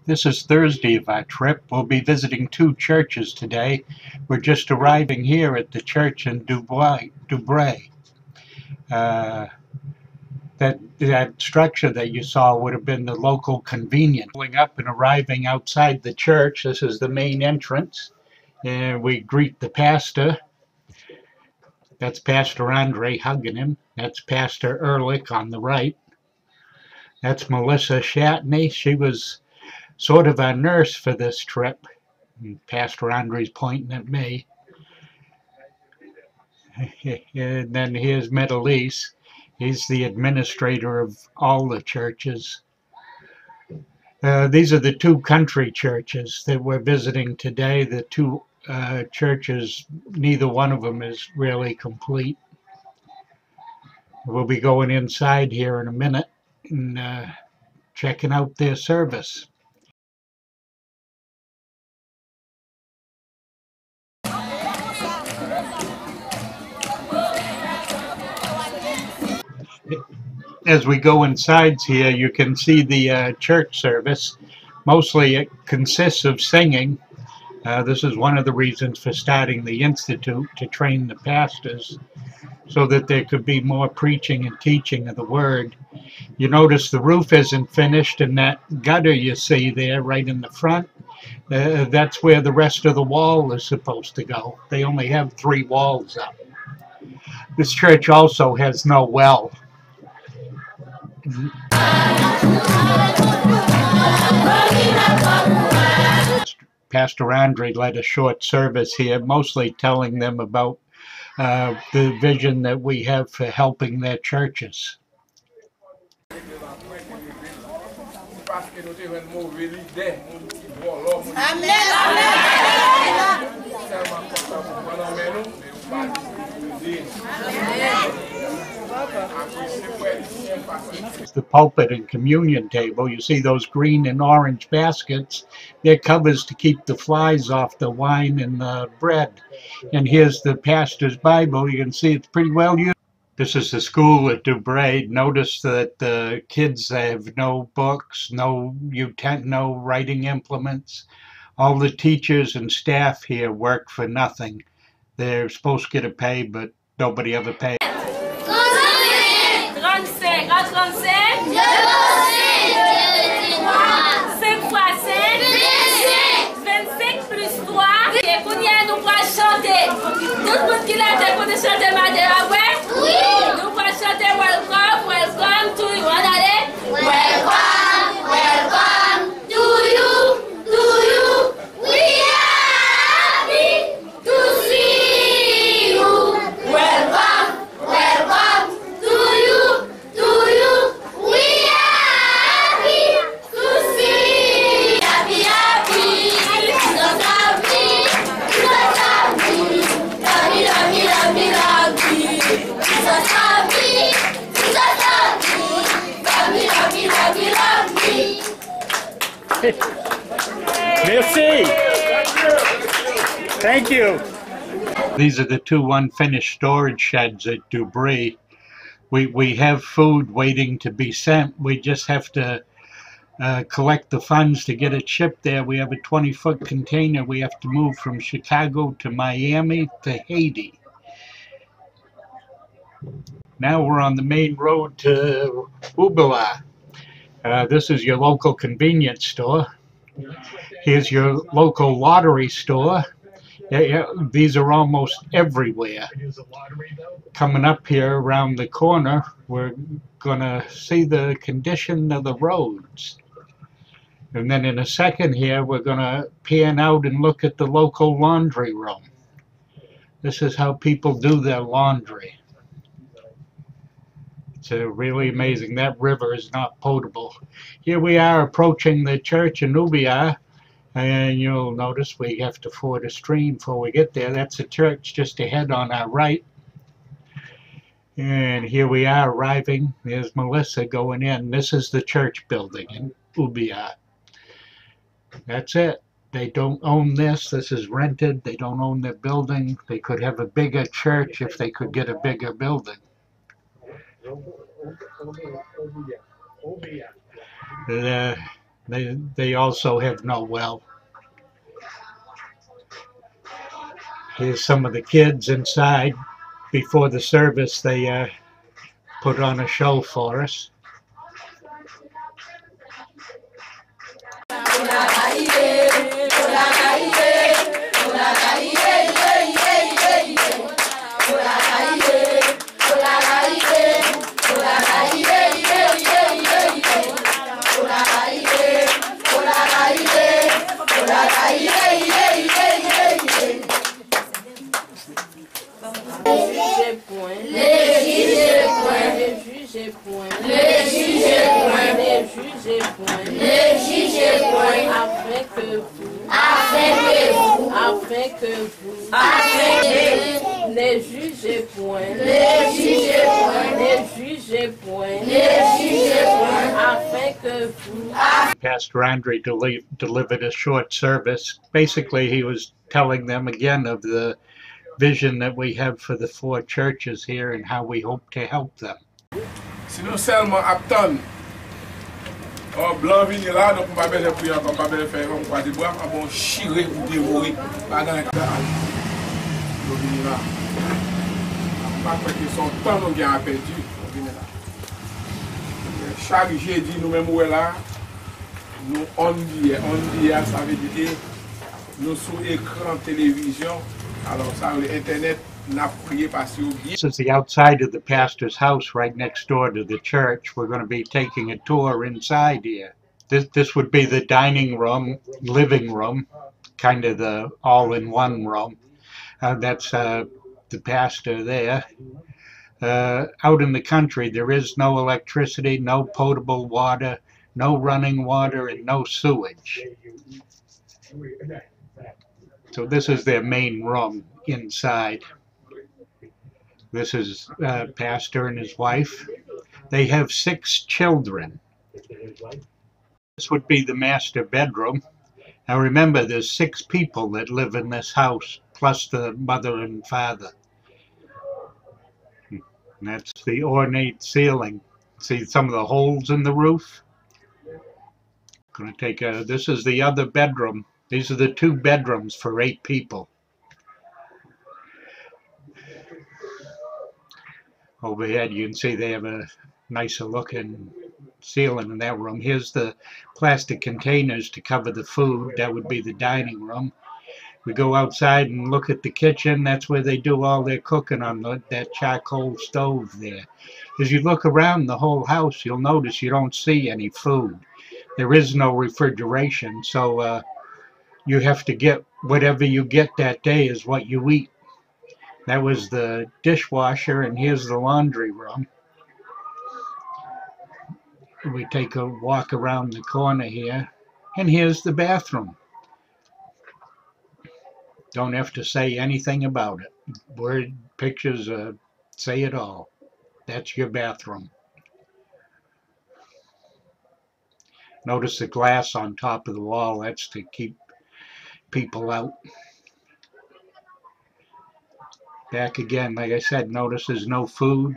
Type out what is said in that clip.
This is Thursday of our trip. We'll be visiting two churches today. We're just arriving here at the church in Dubre. That structure that you saw would have been the local convenience. Pulling up and arriving outside the church, this is the main entrance. And we greet the pastor. That's Pastor Andre hugging him. That's Pastor Ehrlich on the right. That's Melissa Shatney. She was sort of our nurse for this trip. And Pastor Andre's pointing at me. And then here's Metalise. He's the administrator of all the churches. These are the two country churches that we're visiting today. The two churches, neither one of them is really complete. We'll be going inside here in a minute and checking out their service. As we go inside here, you can see the church service. Mostly it consists of singing. This is one of the reasons for starting the Institute, to train the pastors so that there could be more preaching and teaching of the Word. You notice the roof isn't finished, and that gutter you see there right in the front, that's where the rest of the wall is supposed to go. They only have 3 walls up. This church also has no well. Pastor Andre led a short service here, mostly telling them about the vision that we have for helping their churches. The pulpit and communion table. You see those green and orange baskets. They're covers to keep the flies off the wine and the bread. And here's the pastor's Bible. You can see it's pretty well used. This is the school at Dubre. Notice that the kids have no books, no writing implements. All the teachers and staff here work for nothing. They're supposed to get a pay, but nobody ever pays. 'Merci. Thank you. These are the 2 unfinished storage sheds at Dubre. We have food waiting to be sent. We just have to collect the funds to get it shipped there. We have a 20-foot container we have to move from Chicago to Miami to Haiti. Now we're on the main road to Roubilard. This is your local convenience store. Here's your local lottery store. These are almost everywhere. Coming up here around the corner, we're going to see the condition of the roads. And then in a second here, we're going to pan out and look at the local laundry room. This is how people do their laundry. It's really amazing. That river is not potable. Here we are approaching the church in Roubilard, and you'll notice we have to ford a stream before we get there. That's the church just ahead on our right. And here we are arriving. There's Melissa going in. This is the church building in Roubilard. That's it. They don't own this. This is rented. They don't own the building. They could have a bigger church if they could get a bigger building. They also have no well. Here's some of the kids inside. Before the service, they put on a show for us. Ne jugez point, afin que vous. Pastor Andre delivered a short service. Basically, he was telling them again of the vision that we have for the 4 churches here and how we hope to help them. Si nou selman aptan, blanc vini la, donc on va bien prier encore, on va bien faire comme quoi de bois, on va chirer ou dévorer, pas dans le cadre. Nous vini là. Pas que son temps nous gagne perdu, nous vini là. Chaque jeudi, nous-mêmes, où est là, nous on dit, ça veut dire que nous sur écran télévision, alors ça, l'internet, n'a prié parce que. This is the outside of the pastor's house right next door to the church. We're going to be taking a tour inside here. This would be the dining room, living room, kind of the all-in-one room. That's the pastor there. Out in the country, there is no electricity, no potable water, no running water, and no sewage. So this is their main room inside. This is pastor and his wife. They have 6 children. This would be the master bedroom. Now remember, there's 6 people that live in this house, plus the mother and father. And that's the ornate ceiling. See some of the holes in the roof? Going to take a, this is the other bedroom. These are the 2 bedrooms for 8 people. Overhead, you can see they have a nicer looking ceiling in that room. Here's the plastic containers to cover the food. That would be the dining room. We go outside and look at the kitchen. That's where they do all their cooking on that charcoal stove there. As you look around the whole house, you'll notice you don't see any food. There is no refrigeration, so you have to get whatever you get that day is what you eat. That was the dishwasher, and here's the laundry room. We take a walk around the corner here, and here's the bathroom. Don't have to say anything about it. Word pictures say it all. That's your bathroom. Notice the glass on top of the wall. That's to keep people out. Back again, like I said, notice there's no food.